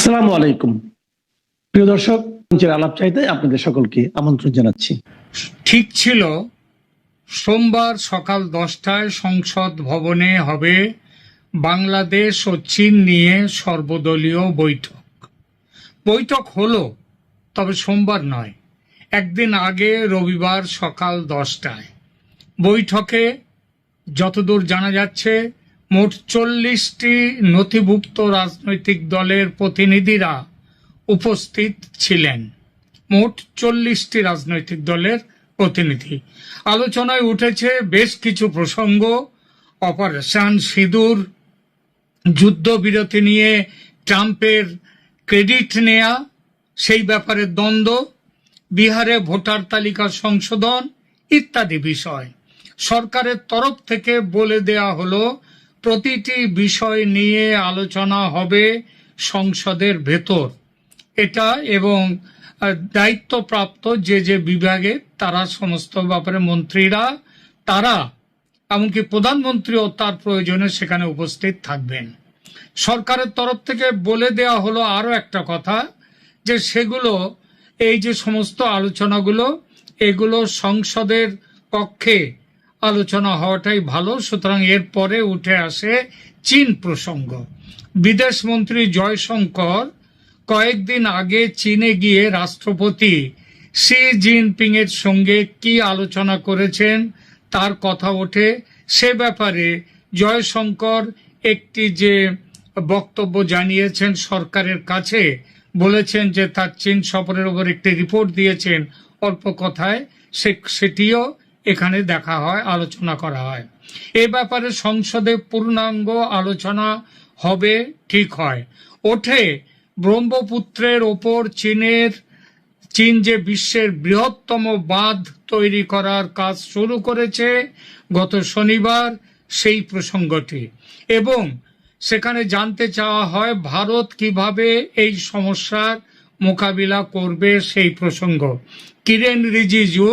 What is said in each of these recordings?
আসসালামু আলাইকুম। প্রিয় দর্শক, মঞ্চের আলাপ চাইতে আপনাদের সকলকে আমন্ত্রণ জানাচ্ছি। ঠিক ছিল সোমবার সকাল 10টায় সংসদ ভবনে হবে বাংলাদেশ ও চীন নিয়ে সর্বদলীয় বৈঠক হলো, তবে সোমবার নয়, একদিন আগে রবিবার সকাল 10টায়। বৈঠকে যতদূর জানা যাচ্ছে মোট 40টি নথিভুক্ত রাজনৈতিক দলের প্রতিনিধিরা উপস্থিত ছিলেন। মোট 40টি রাজনৈতিক দলের প্রতিনিধি। আলোচনায় উঠেছে বেশ কিছু প্রসঙ্গ: অপারেশন সিঁদুর, যুদ্ধবিরতি নিয়ে ট্রাম্পের ক্রেডিট নেয়া, সেই ব্যাপারে দ্বন্দ্ব, বিহারে ভোটার তালিকা সংশোধন ইত্যাদি বিষয়। সরকারের তরফ থেকে বলে দেয়া হলো প্রতিটি বিষয় নিয়ে আলোচনা হবে সংসদের ভেতর। এটা এবং দায়িত্বপ্রাপ্ত যে বিভাগে তারা সমস্ত ব্যাপারে মন্ত্রীরা, তারা এমনকি প্রধানমন্ত্রীও তার প্রয়োজনে সেখানে উপস্থিত থাকবেন। সরকারের তরফ থেকে বলে দেয়া হলো আরো একটা কথা, যে সেগুলো, এই যে সমস্ত আলোচনাগুলো, এগুলো সংসদের কক্ষে আলোচনা হওয়াটাই ভালো। সুতরাং এরপরে উঠে আসে চীন প্রসঙ্গ। বিদেশ মন্ত্রী জয়শঙ্কর কয়েকদিন আগে চীনে গিয়ে রাষ্ট্রপতি শি জিনপিং এর সঙ্গে কি আলোচনা করেছেন তার কথা ওঠে। সে ব্যাপারে জয়শঙ্কর একটি যে বক্তব্য জানিয়েছেন সরকারের কাছে, বলেছেন যে তার চীন সফরের উপর একটি রিপোর্ট দিয়েছেন অল্প কথায়, সেটিও এখানে দেখা হয়, আলোচনা করা হয়। এ ব্যাপারে সংসদে পূর্ণাঙ্গ আলোচনা হবে ঠিক হয়। ওঠে ব্রহ্মপুত্রের ওপর চীন যে বিশ্বের বৃহত্তম বাঁধ তৈরি করার কাজ শুরু করেছে গত শনিবার, সেই প্রসঙ্গটি, এবং সেখানে জানতে চাওয়া হয় ভারত কিভাবে এই সমস্যার মোকাবিলা করবে সেই প্রসঙ্গ। কিরেন রিজিজু,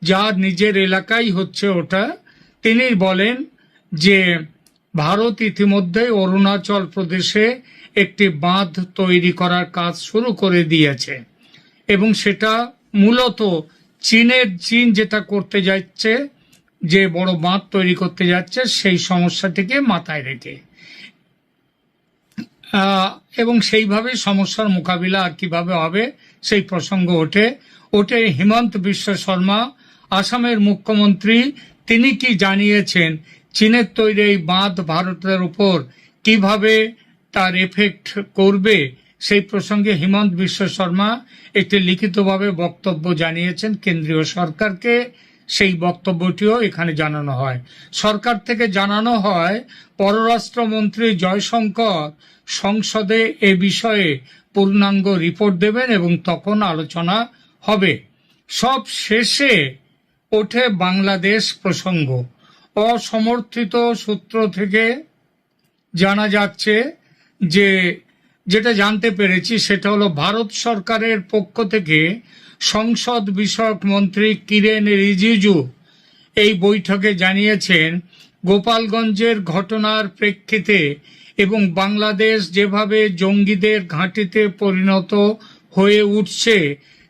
যার নিজের এলাকাই হচ্ছে ওটা, তিনি বলেন যে ভারত ইতিমধ্যে অরুণাচল প্রদেশে একটি বাঁধ তৈরি করার কাজ শুরু করে দিয়েছে, এবং সেটা মূলত চীন যেটা করতে যাচ্ছে, যে বড় বাঁধ তৈরি করতে যাচ্ছে, সেই সমস্যাটিকে মাথায় রেখে, এবং সেইভাবে সমস্যার মোকাবিলা আর কিভাবে হবে সেই প্রসঙ্গ ওঠে। হিমন্ত বিশ্ব শর্মা, আসামের মুখ্যমন্ত্রী, তিনি কি জানিয়েছেন চীনের তৈরি এই বাঁধ ভারতের উপর কিভাবে তার এফেক্ট করবে, সেই প্রসঙ্গে হিমন্ত বিশ্ব শর্মা একটি লিখিতভাবে বক্তব্য জানিয়েছেন কেন্দ্রীয় সরকারকে। সেই বক্তব্যটিও এখানে জানানো হয়। সরকার থেকে জানানো হয় পররাষ্ট্রমন্ত্রী জয়শঙ্কর সংসদে এ বিষয়ে পূর্ণাঙ্গ রিপোর্ট দেবেন এবং তখন আলোচনা হবে। সব শেষে ওঠে বাংলাদেশ প্রসঙ্গ। অসমর্থিত সূত্র থেকে জানা যাচ্ছে যে, যেটা জানতে পেরেছি সেটা হলো ভারত সরকারের পক্ষ থেকে সংসদ বিষয়ক মন্ত্রী কিরেন রিজিজু এই বৈঠকে জানিয়েছেন গোপালগঞ্জের ঘটনার প্রেক্ষিতে এবং বাংলাদেশ যেভাবে জঙ্গিদের ঘাঁটিতে পরিণত হয়ে উঠছে,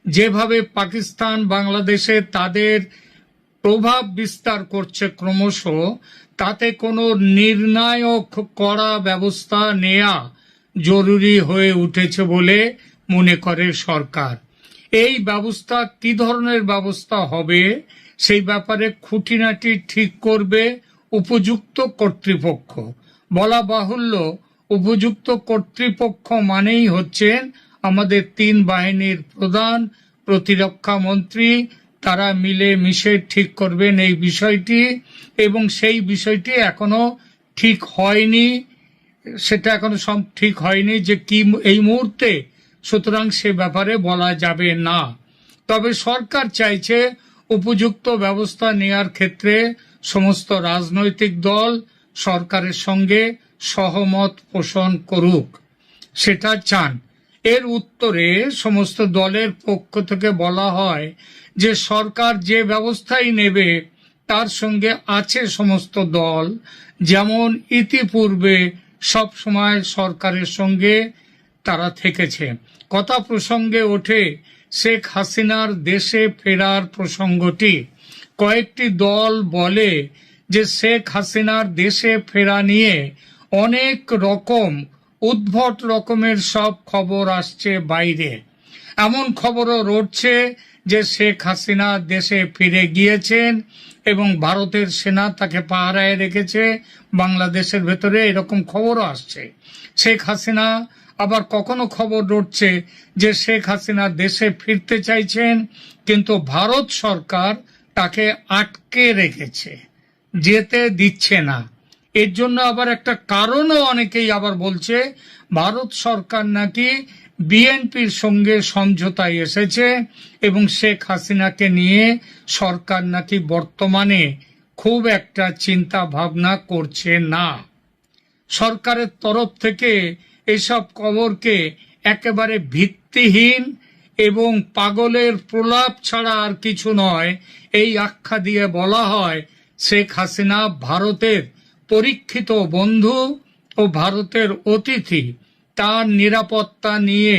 যেভাবে পাকিস্তান বাংলাদেশে তাদের প্রভাব বিস্তার করছে ক্রমশ, তাতে কোনো নির্ণায়ক কড়া ব্যবস্থা নেয়া জরুরি হয়ে উঠেছে বলে মনে করে সরকার। এই ব্যবস্থা কি ধরনের ব্যবস্থা হবে সেই ব্যাপারে খুঁটিনাটি ঠিক করবে উপযুক্ত কর্তৃপক্ষ। বলা বাহুল্য, উপযুক্ত কর্তৃপক্ষ মানেই হচ্ছেন আমাদের 3 বাহিনীর প্রধান, প্রতিরক্ষা মন্ত্রী, তারা মিলে মিশে ঠিক করবেন এই বিষয়টি, এবং সেই বিষয়টি এখনো ঠিক হয়নি, সেটা এখনো ঠিক হয়নি যে কি এই মুহূর্তে, সুতরাং সে ব্যাপারে বলা যাবে না। তবে সরকার চাইছে উপযুক্ত ব্যবস্থা নেয়ার ক্ষেত্রে সমস্ত রাজনৈতিক দল সরকারের সঙ্গে সহমত পোষণ করুক, সেটা চান। এর উত্তরে সমস্ত দলের পক্ষ থেকে বলা হয় যে সরকার যে ব্যবস্থাই নেবে তার সঙ্গে আছে সমস্ত দল, যেমন ইতিপূর্বে সব সময় সরকারের সঙ্গে তারা থেকেছে। কথা প্রসঙ্গে ওঠে শেখ হাসিনার দেশে ফেরার প্রসঙ্গটি। কয়েকটি দল বলে যে শেখ হাসিনার দেশে ফেরা নিয়ে অনেক রকম উদ্ভট রকমের সব খবর আসছে বাইরে। এমন খবরও রটছে যে শেখ হাসিনা দেশে ফিরে গিয়েছেন এবং ভারতের সেনা তাকে পাহারায় রেখেছে বাংলাদেশের ভেতরে, এরকম খবরও আসছে। শেখ হাসিনা আবার কখনো খবর রটছে যে শেখ হাসিনা দেশে ফিরতে চাইছেন, কিন্তু ভারত সরকার তাকে আটকে রেখেছে, যেতে দিচ্ছে না। এর জন্য আবার একটা কারণও অনেকেই আবার বলছে, ভারত সরকার নাকি বিএনপির সঙ্গে সমঝোতায় এসেছে এবং শেখ হাসিনাকে নিয়ে সরকার নাকি বর্তমানে খুব একটা চিন্তা ভাবনা করছে না। সরকারের তরফ থেকে এসব খবরকে একেবারে ভিত্তিহীন এবং পাগলের প্রলাপ ছাড়া আর কিছু নয় এই আখ্যা দিয়ে বলা হয় শেখ হাসিনা ভারতের পরীক্ষিত বন্ধু ও ভারতের অতিথি। তার নিরাপত্তা নিয়ে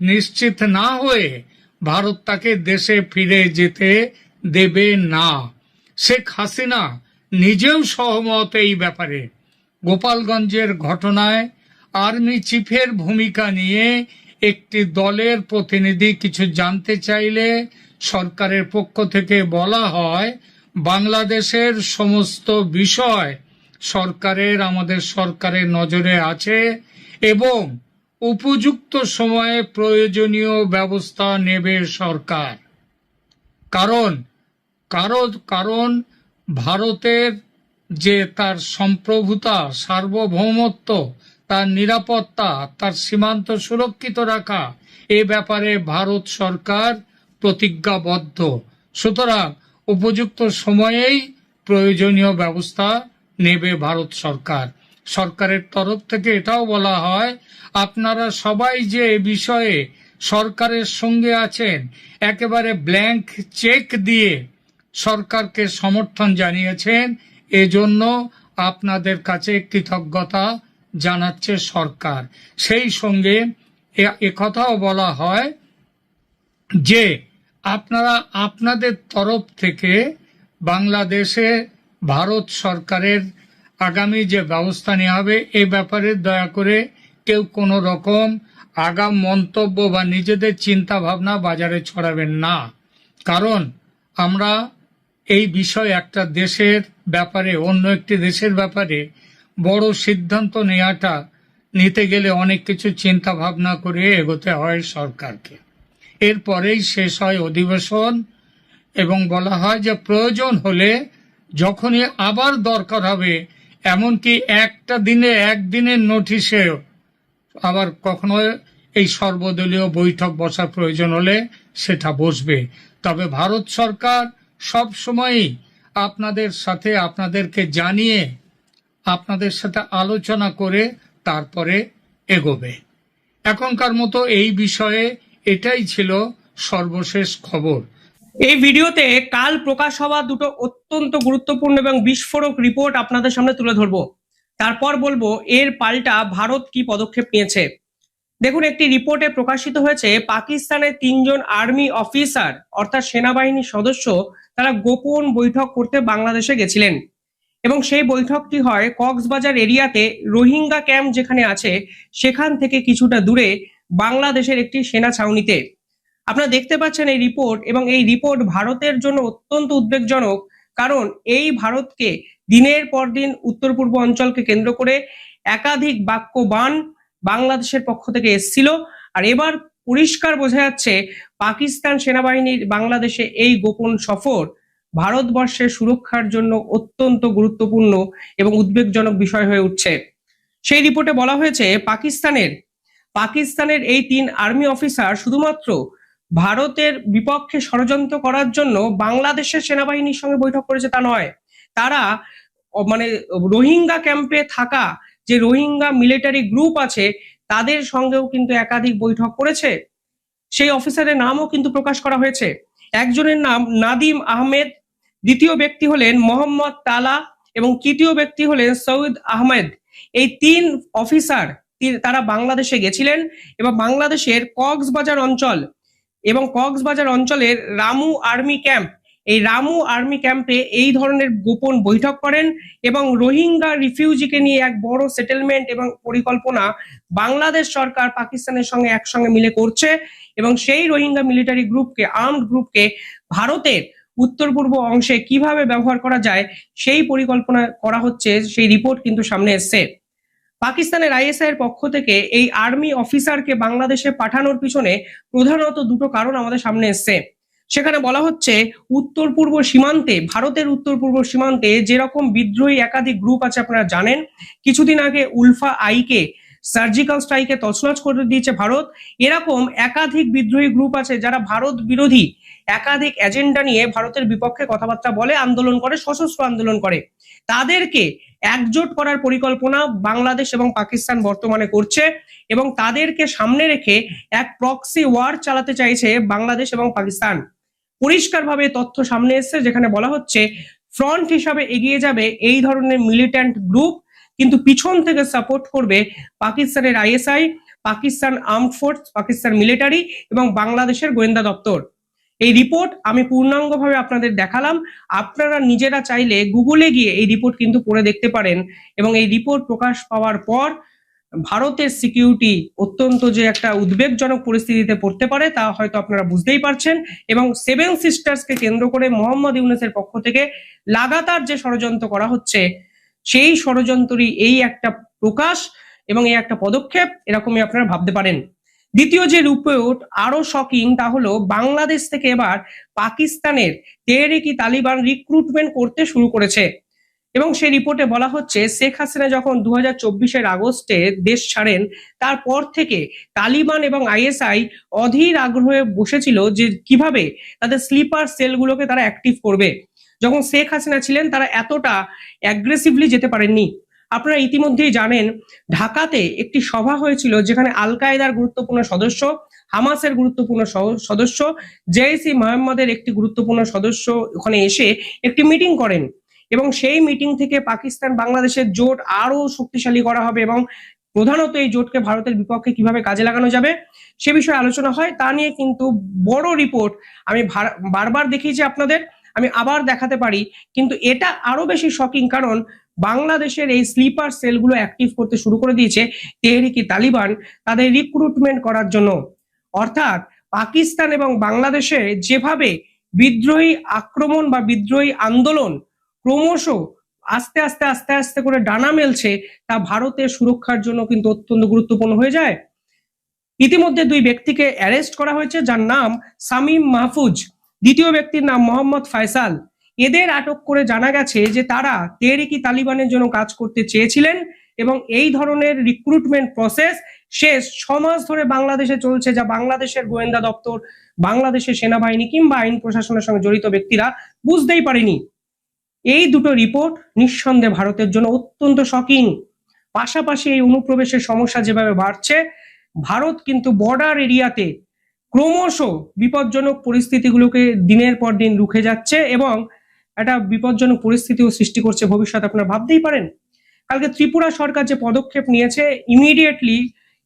নিশ্চিত না হয়ে ভারত তাকে দেশে ফিরে যেতে দেবে না। শেখ হাসিনা নিজেও সহমত এই ব্যাপারে। গোপালগঞ্জের ঘটনায় আর্মি চিফের ভূমিকা নিয়ে একটি দলের প্রতিনিধি কিছু জানতে চাইলে সরকারের পক্ষ থেকে বলা হয়, বাংলাদেশের সমস্ত বিষয় আমাদের সরকারের নজরে আছে এবং উপযুক্ত সময়ে প্রয়োজনীয় ব্যবস্থা নেবে সরকার। কারণ ভারতের যে তার সম্প্রভুতা, সার্বভৌমত্ব, তার নিরাপত্তা, তার সীমান্ত সুরক্ষিত রাখা, এ ব্যাপারে ভারত সরকার প্রতিজ্ঞাবদ্ধ। সুতরাং উপযুক্ত সময়েই প্রয়োজনীয় ব্যবস্থা নেবে ভারত সরকার। সরকারের তরফ থেকে এটাও বলা হয়, আপনারা সবাই যে এ বিষয়ে সরকারের সঙ্গে আছেন, একেবারে ব্ল্যাঙ্ক চেক দিয়ে সরকারকে সমর্থন জানিয়েছেন, এজন্য আপনাদের কাছে কৃতজ্ঞতা জানাচ্ছে সরকার। সেই সঙ্গে একথাও বলা হয় যে আপনারা আপনাদের তরফ থেকে বাংলাদেশে ভারত সরকারের আগামী যে ব্যবস্থা নেওয়া হবে এ ব্যাপারে দয়া করে কেউ কোনো রকম আগাম মন্তব্য বা নিজেদের চিন্তা ভাবনা বাজারে ছড়াবেন না। কারণ আমরা এই বিষয়ে একটা দেশের ব্যাপারে, অন্য একটি দেশের ব্যাপারে বড় সিদ্ধান্ত নিতে গেলে অনেক কিছু চিন্তা ভাবনা করে এগোতে হয় সরকারকে। এরপরেই শেষ হয় অধিবেশন এবং বলা হয় যে প্রয়োজন হলে যখনই আবার দরকার হবে, এমনকি একদিনের নোটিশেও আবার কখনো এই সর্বদলীয় বৈঠক বসার প্রয়োজন হলে সেটা বসবে। তবে ভারত সরকার সব সময়ই আপনাদেরকে জানিয়ে আপনাদের সাথে আলোচনা করে তারপরে এগোবে। এখনকার মতো এই বিষয়ে এটাই ছিল সর্বশেষ খবর। এই ভিডিওতে কাল প্রকাশ হওয়া দুটো অত্যন্ত গুরুত্বপূর্ণ এবং বিস্ফোরক রিপোর্ট আপনাদের সামনে তুলে ধরবো। তারপর বলবো এর পাল্টা ভারত কি পদক্ষেপ নিয়েছে। দেখুন, একটি রিপোর্টে প্রকাশিত হয়েছে পাকিস্তানের 3 জন আর্মি অফিসার অর্থাৎ সেনাবাহিনীর সদস্য তারা গোপন বৈঠক করতে বাংলাদেশে গেছিলেন এবং সেই বৈঠকটি হয় কক্সবাজার এরিয়াতে রোহিঙ্গা ক্যাম্প যেখানে আছে সেখান থেকে কিছুটা দূরে বাংলাদেশের একটি সেনা ছাউনিতে। আপনারা দেখতে পাচ্ছেন এই রিপোর্ট, এবং এই রিপোর্ট ভারতের জন্য অত্যন্ত উদ্বেগজনক। কারণ এই ভারতকে দিনের পর দিন উত্তর পূর্ব অঞ্চলকে কেন্দ্র করে একাধিক বাক্যবাণ বাংলাদেশের পক্ষ থেকে এসেছিল, আর এবার পরিষ্কার বোঝা যাচ্ছে পাকিস্তান সেনাবাহিনীর বাংলাদেশে এই গোপন সফর ভারতবর্ষের সুরক্ষার জন্য অত্যন্ত গুরুত্বপূর্ণ এবং উদ্বেগজনক বিষয় হয়ে উঠছে। সেই রিপোর্টে বলা হয়েছে পাকিস্তানের এই 3 আর্মি অফিসার শুধুমাত্র ভারতের বিপক্ষে ষড়যন্ত্র করার জন্য বাংলাদেশের সেনাবাহিনীর সঙ্গে বৈঠক করেছে তা নয়, তারা রোহিঙ্গা ক্যাম্পে থাকা যে রোহিঙ্গা মিলিটারি গ্রুপ আছে তাদের সঙ্গেও কিন্তু একাধিক বৈঠক করেছে। সেই অফিসারের নামও কিন্তু প্রকাশ করা হয়েছে। একজনের নাম নাদিম আহমেদ, দ্বিতীয় ব্যক্তি হলেন মোহাম্মদ তালা এবং তৃতীয় ব্যক্তি হলেন সৌদ আহমেদ। এই 3 অফিসার তারা বাংলাদেশে গেছিলেন এবং বাংলাদেশের কক্সবাজার অঞ্চলের রামু আর্মি ক্যাম্প, এই রামু আর্মি ক্যাম্পে এই ধরনের গোপন বৈঠক করেন এবং রোহিঙ্গা রিফিউজিকে নিয়ে এক বড় সেটেলমেন্ট এবং পরিকল্পনা বাংলাদেশ সরকার পাকিস্তানের সঙ্গে একসঙ্গে মিলে করছে এবং সেই রোহিঙ্গা মিলিটারি গ্রুপকে, আর্মড গ্রুপকে ভারতের উত্তর পূর্ব অংশে কিভাবে ব্যবহার করা যায় সেই পরিকল্পনা করা হচ্ছে, সেই রিপোর্ট কিন্তু সামনে এসছে। পাকিস্তানের আইএসআই এর পক্ষ থেকে এই আর্মি অফিসারকে বাংলাদেশে পাঠানোর পিছনে প্রধানত দুটো কারণ আমাদের সামনে এসছে। সেখানে বলা হচ্ছে উত্তর পূর্ব সীমান্তে, ভারতের উত্তর পূর্ব সীমান্তে যেরকম বিদ্রোহী একাধিক গ্রুপ আছে আপনারা জানেন, কিছুদিন আগে উলফা আইকে সার্জিক্যাল স্ট্রাইকে তছনছ করে দিয়েছে ভারত, এরকম একাধিক বিদ্রোহী গ্রুপ আছে যারা ভারত বিরোধী একাধিক এজেন্ডা নিয়ে ভারতের বিপক্ষে কথাবার্তা বলে, আন্দোলন করে, সশস্ত্র আন্দোলন করে। তাদেরকে একজোট করার পরিকল্পনা বাংলাদেশ এবং পাকিস্তান বর্তমানে করছে এবং তাদেরকে সামনে রেখে এক প্রক্সি ওয়ার চালাতে চাইছে বাংলাদেশ এবং পাকিস্তান। পরিষ্কারভাবে তথ্য সামনে এসেছে যেখানে বলা হচ্ছে ফ্রন্ট হিসাবে এগিয়ে যাবে এই ধরনের মিলিট্যান্ট গ্রুপ, কিন্তু পিছন থেকে সাপোর্ট করবে পাকিস্তানের ISI, Pakistan armed force, Pakistan military এবং বাংলাদেশের গোয়েন্দা দপ্তর। এই রিপোর্ট আমি পূর্ণাঙ্গভাবে আপনাদের দেখালাম, আপনারা নিজেরা চাইলে গুগলে গিয়ে এই রিপোর্ট কিন্তু পড়ে দেখতে পারেন এবং এই রিপোর্ট প্রকাশ পাওয়ার পর ভারতের সিকিউরিটি অত্যন্ত যে একটা উদ্বেগজনক পরিস্থিতিতে পড়তে পারে তা হয়তো আপনারা বুঝতেই পারছেন। এবং সেভেন সিস্টার্সকে কেন্দ্র করে মোহাম্মদ ইউনূসের পক্ষ থেকে লাগাতার যে ষড়যন্ত্র করা হচ্ছে, সেই ষড়যন্ত্রই এই একটা প্রকাশ এবং এই একটা পদক্ষেপ, এরকমই আপনারা ভাবতে পারেন। দ্বিতীয় যে রিপোর্ট আরো শকিং, তা হলো বাংলাদেশ থেকে এবার পাকিস্তানের তেহরিক-ই-তালিবান রিক্রুটমেন্ট করতে শুরু করেছে এবং সেই রিপোর্টে বলা হচ্ছে শেখ হাসিনা যখন 2024-এর আগস্টে দেশ ছাড়েন, তারপর থেকে তালিবান এবং আইএসআই অধীর আগ্রহে বসেছিল যে কিভাবে তাদের স্লিপার সেলগুলোকে তারা অ্যাক্টিভ করবে। যখন শেখ হাসিনা ছিলেন তারা এতটা অ্যাগ্রেসিভলি যেতে পারেননি। আপনারা ইতিমধ্যেই জানেন ঢাকাতে একটি সভা হয়েছিল যেখানে আল কায়েদার গুরুত্বপূর্ণ সদস্য, হামাসের গুরুত্বপূর্ণ সদস্য, জেইসি মোহাম্মদের একটি গুরুত্বপূর্ণ সদস্য ওখানে এসে একটি মিটিং করেন এবং সেই মিটিং থেকে পাকিস্তান বাংলাদেশের জোট আরো শক্তিশালী করা হবে এবং প্রধানত এই জোটকে ভারতের বিপক্ষে কিভাবে কাজে লাগানো যাবে সে বিষয়ে আলোচনা হয়। তা নিয়ে কিন্তু বড় রিপোর্ট আমি বারবার দেখিয়েছি আপনাদের, আমি আবার দেখাতে পারি, কিন্তু এটা আরো বেশি শকিং কারণ বাংলাদেশের এই স্লিপার সেলগুলো অ্যাক্টিভ করতে শুরু করে দিয়েছে তেহরিক-ই-তালিবান তাদের রিক্রুটমেন্ট করার জন্য। অর্থাৎ পাকিস্তান এবং বাংলাদেশে যেভাবে বিদ্রোহী আক্রমণ বা বিদ্রোহী আন্দোলন ক্রমশ আস্তে আস্তে করে ডানা মেলছে, তা ভারতের সুরক্ষার জন্য কিন্তু অত্যন্ত গুরুত্বপূর্ণ হয়ে যায়। ইতিমধ্যে দুই ব্যক্তিকে অ্যারেস্ট করা হয়েছে, যার নাম শামীম মাহফুজ, দ্বিতীয় ব্যক্তির নাম মোহাম্মদ ফয়সাল। এদের আটক করে জানা গেছে যে তারা তেহরিক-ই-তালিবানের জন্য কাজ করতে চেয়েছিলেন এবং এই ধরনের রিক্রুটমেন্ট প্রসেস শেষ 6 মাস ধরে বাংলাদেশে চলছে, যা বাংলাদেশের গোয়েন্দা দপ্তর, বাংলাদেশের সেনাবাহিনী কিংবা আইন প্রশাসনের সঙ্গে জড়িত ব্যক্তিরা বুঝতেই পারেনি। এই দুটো রিপোর্ট নিঃসন্দেহে ভারতের জন্য অত্যন্ত শকিং। পাশাপাশি এই অনুপ্রবেশের সমস্যা যেভাবে বাড়ছে, ভারত কিন্তু বর্ডার এরিয়াতে ক্রমশ বিপজ্জনক পরিস্থিতিগুলোকে দিনের পর দিন রুখে যাচ্ছে এবং একটা বিপজ্জনক পরিস্থিতিও সৃষ্টি করছে ভবিষ্যতে আপনারা ভাবতেই পারেন। কালকে ত্রিপুরা সরকার যে পদক্ষেপ নিয়েছে, ইমিডিয়েটলি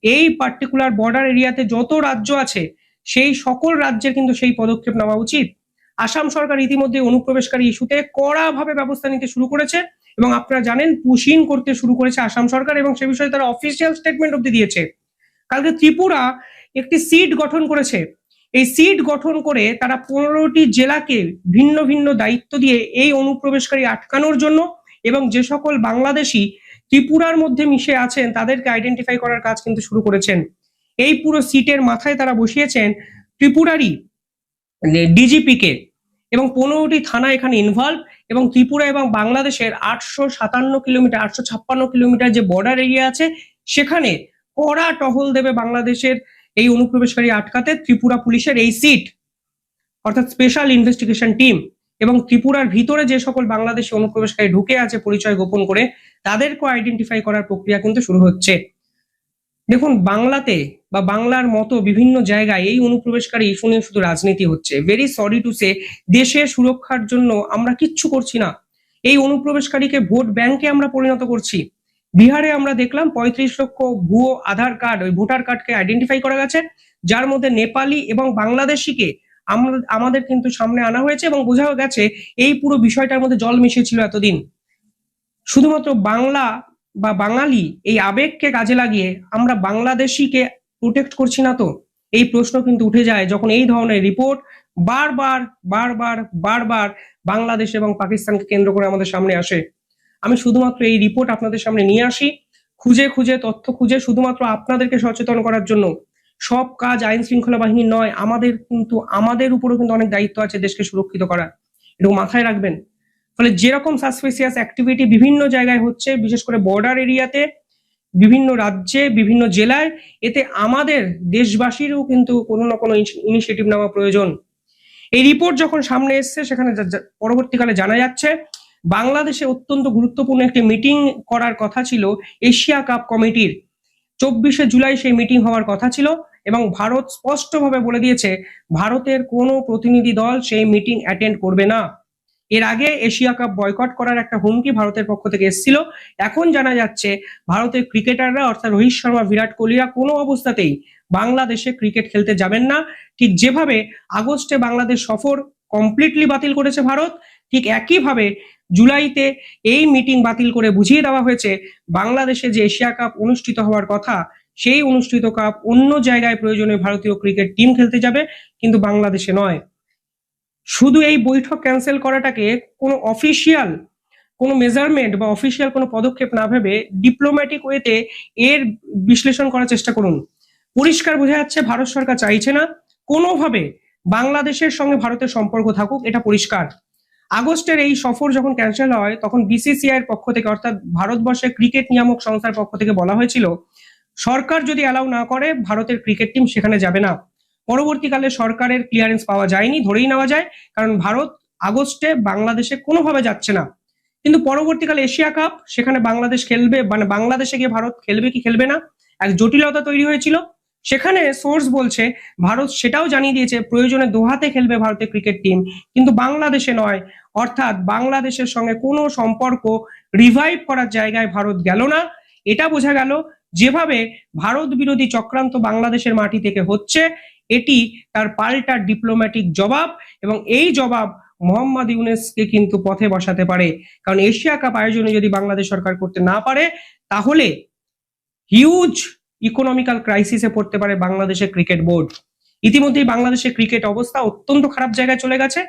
এই পার্টিকুলার বর্ডার এরিয়াতে যত রাজ্য আছে সেই সকল রাজ্যের কিন্তু সেই পদক্ষেপ নেওয়া উচিত। আসাম সরকার ইতিমধ্যে অনুপ্রবেশকারী ইস্যুতে কড়াভাবে ব্যবস্থা নিতে শুরু করেছে এবং আপনারা জানেন পুশিং করতে শুরু করেছে আসাম সরকার এবং সে বিষয়ে তারা অফিসিয়াল স্টেটমেন্ট অব্দি দিয়েছে। কালকে ত্রিপুরা একটি সিট গঠন করেছে, এই সিট গঠন করে তারা 15টি জেলাকে ভিন্ন ভিন্ন দায়িত্ব দিয়ে এই অনুপ্রবেশকারী আটকানোর জন্য এবং যে সকল বাংলাদেশি ত্রিপুরার মধ্যে মিশে আছেন তাদেরকে আইডেন্টিফাই করার কাজ কিন্তু শুরু করেছেন। এই পুরো সিটের মাথায় তারা বসিয়েছেন ত্রিপুরারই ডিজিপি কে এবং 15টি থানা এখানে ইনভলভ এবং ত্রিপুরা এবং বাংলাদেশের 857 কিলোমিটার 856 কিলোমিটার যে বর্ডার এরিয়া আছে সেখানে কড়া টহল দেবে বাংলাদেশের এই অনুপ্রবেশকারী আটকাতে ত্রিপুরা পুলিশের এই সিট, অর্থাৎ স্পেশাল ইনভেস্টিগেশন টিম। এবং ত্রিপুরার ভিতরে যে সকল বাংলাদেশি অনুপ্রবেশকারী ঢুকে আছে পরিচয় গোপন করে, তাদেরকে আইডেন্টিফাই করার প্রক্রিয়া কিন্তু শুরু হচ্ছে। দেখুন, বাংলাতে বা বাংলার মতো বিভিন্ন জায়গায় এই অনুপ্রবেশকারী ইস্যু নিয়ে শুধু রাজনীতি হচ্ছে। ভেরি সরি টু সে, দেশের সুরক্ষার জন্য আমরা কিচ্ছু করছি না। এই অনুপ্রবেশকারীকে ভোট ব্যাংকে আমরা পরিণত করছি। বিহারে আমরা দেখলাম 35 লক্ষ ভুয়ো আধার কার্ড, ওই ভোটার কার্ডকে আইডেন্টিফাই করা গেছে, যার মধ্যে নেপালি এবং বাংলাদেশিকে আমাদের কিন্তু সামনে আনা হয়েছে এবং বোঝাও গেছে এই পুরো বিষয়টার মধ্যে জল মিশিয়েছিল এতদিন। শুধুমাত্র বাংলা বা বাঙালি এই আবেগকে কাজে লাগিয়ে আমরা বাংলাদেশিকে প্রোটেক্ট করছি না তো? এই প্রশ্ন কিন্তু উঠে যায় যখন এই ধরনের রিপোর্ট বারবার বারবার বারবার বাংলাদেশ এবং পাকিস্তানকে কেন্দ্র করে আমাদের সামনে আসে। আমি শুধুমাত্র এই রিপোর্ট আপনাদের সামনে নিয়ে আসি, খুঁজে খুঁজে তথ্য খুঁজে, শুধুমাত্র আপনাদেরকে সচেতন করার জন্য। সব কাজ আইন শৃঙ্খলা বাহিনীর নয়, আমাদের উপরও কিন্তু অনেক দায়িত্ব আছে দেশকে সুরক্ষিত করা, এটুকু মাথায় রাখবেন। ফলে যেরকম সাসপিসিয়াস অ্যাক্টিভিটি বিভিন্ন জায়গায় হচ্ছে, বিশেষ করে বর্ডার এরিয়াতে, বিভিন্ন রাজ্যে, বিভিন্ন জেলায়, এতে আমাদের দেশবাসীরও কিন্তু কোনো না কোনো ইনিশিয়েটিভ নেওয়া প্রয়োজন। এই রিপোর্ট যখন সামনে এসছে, সেখানে পরবর্তীকালে জানা যাচ্ছে বাংলাদেশে অত্যন্ত গুরুত্বপূর্ণ একটি মিটিং করার কথা ছিল এশিয়া কাপ কমিটির। 24শে জুলাই সেই মিটিং হওয়ার কথা ছিল এবং ভারত স্পষ্টভাবে বলে দিয়েছে ভারতের কোনো প্রতিনিধি দল সেই মিটিং অ্যাটেন্ড করবে না। এর আগে এশিয়া কাপ বয়কট করার একটা হুমকি ভারতের পক্ষ থেকে এসেছিল। এখন জানা যাচ্ছে ভারতের ক্রিকেটাররা অর্থাৎ রোহিত শর্মা, বিরাট কোহলিরা কোনো অবস্থাতেই বাংলাদেশে ক্রিকেট খেলতে যাবেন না। ঠিক যেভাবে আগস্টে বাংলাদেশ সফর কমপ্লিটলি বাতিল করেছে ভারত, ঠিক একইভাবে জুলাইতে এই মিটিং বাতিল করে বুঝিয়ে দেওয়া হয়েছে বাংলাদেশে যে এশিয়া কাপ অনুষ্ঠিত হওয়ার কথা, সেই অনুষ্ঠিত কাপ অন্য জায়গায় প্রয়োজনে ভারতীয় ক্রিকেট টিম খেলতে যাবে, কিন্তু বাংলাদেশে নয়। শুধু এই বৈঠক ক্যান্সেল করাটাকে কোনো অফিসিয়াল কোনো মেজারমেন্ট বা অফিসিয়াল কোনো পদক্ষেপ না ভেবে ডিপ্লোম্যাটিক ওয়েতে এর বিশ্লেষণ করার চেষ্টা করুন। পরিষ্কার বোঝা যাচ্ছে ভারত সরকার চাইছে না কোনোভাবে বাংলাদেশের সঙ্গে ভারতের সম্পর্ক থাকুক, এটা পরিষ্কার। আগস্টের এই সফর যখন ক্যান্সেল হয় তখন বিসিসিআই এর পক্ষ থেকে অর্থাৎ ভারতবর্ষের ক্রিকেট নিয়ামক সংস্থার পক্ষ থেকে বলা হয়েছিল সরকার যদি অ্যালাউ না করে ভারতের ক্রিকেট টিম সেখানে যাবে না। পরবর্তীকালে সরকারের ক্লিয়ারেন্স পাওয়া যায়নি, ধরেই নেওয়া যায়, কারণ ভারত আগস্টে বাংলাদেশে কোনোভাবে যাচ্ছে না। কিন্তু পরবর্তীকালে এশিয়া কাপ, সেখানে বাংলাদেশ খেলবে, মানে বাংলাদেশে গিয়ে ভারত খেলবে কি খেলবে না, এক জটিলতা তৈরি হয়েছিল। সেখানে সোর্স বলছে ভারত সেটাও জানিয়ে দিয়েছে প্রয়োজনে দোহাতে খেলবে ভারতের ক্রিকেট টিম, কিন্তু বাংলাদেশে নয়। অর্থাৎ বাংলাদেশের সঙ্গে কোনো সম্পর্ক রিভাইভ করার জায়গায় ভারত গেল না। এটা বোঝা গেল যেভাবে ভারত বিরোধী চক্রান্ত বাংলাদেশের মাটি থেকে হচ্ছে, এটি তার পাল্টা ডিপ্লোম্যাটিক জবাব, এবং এই জবাব মোহাম্মদ ইউনূসকে কিন্তু পথে বসাতে পারে। কারণ এশিয়া কাপ আয়োজনে যদি বাংলাদেশ সরকার করতে না পারে, তাহলে হিউজ ইকোনমিক্যাল ক্রাইসিসে পড়তে পারে বাংলাদেশের ক্রিকেট বোর্ড। ইতিমধ্যেই বাংলাদেশের ক্রিকেট অবস্থা অত্যন্ত খারাপ জায়গায় চলে গেছে।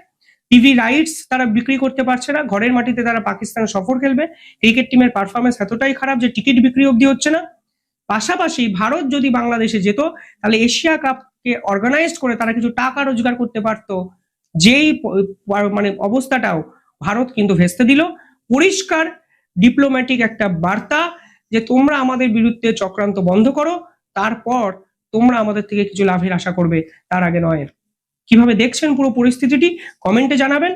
টিভি রাইটস তারা বিক্রি করতে পারছে না, ঘরের মাটিতে তারা পাকিস্তান সফর খেলবে, ক্রিকেট টিমের পারফরমেন্স এতটাই খারাপ যে টিকিট বিক্রি অবধি হচ্ছে না। পাশাপাশি ভারত যদি বাংলাদেশে যেত, তাহলে এশিয়া কাপকে অর্গানাইজ করে তারা কিছু টাকা রোজগার করতে পারতো, যেই মানে অবস্থাটাও ভারত কিন্তু ভেস্তে দিল। পরিষ্কার ডিপ্লোম্যাটিক একটা বার্তা যে তোমরা আমাদের বিরুদ্ধে চক্রান্ত বন্ধ করো, তারপর তোমরা আমাদের থেকে কিছু লাভের আশা করবে, তার আগে নয়। কিভাবে দেখছেন পুরো পরিস্থিতিটি কমেন্টে জানাবেন।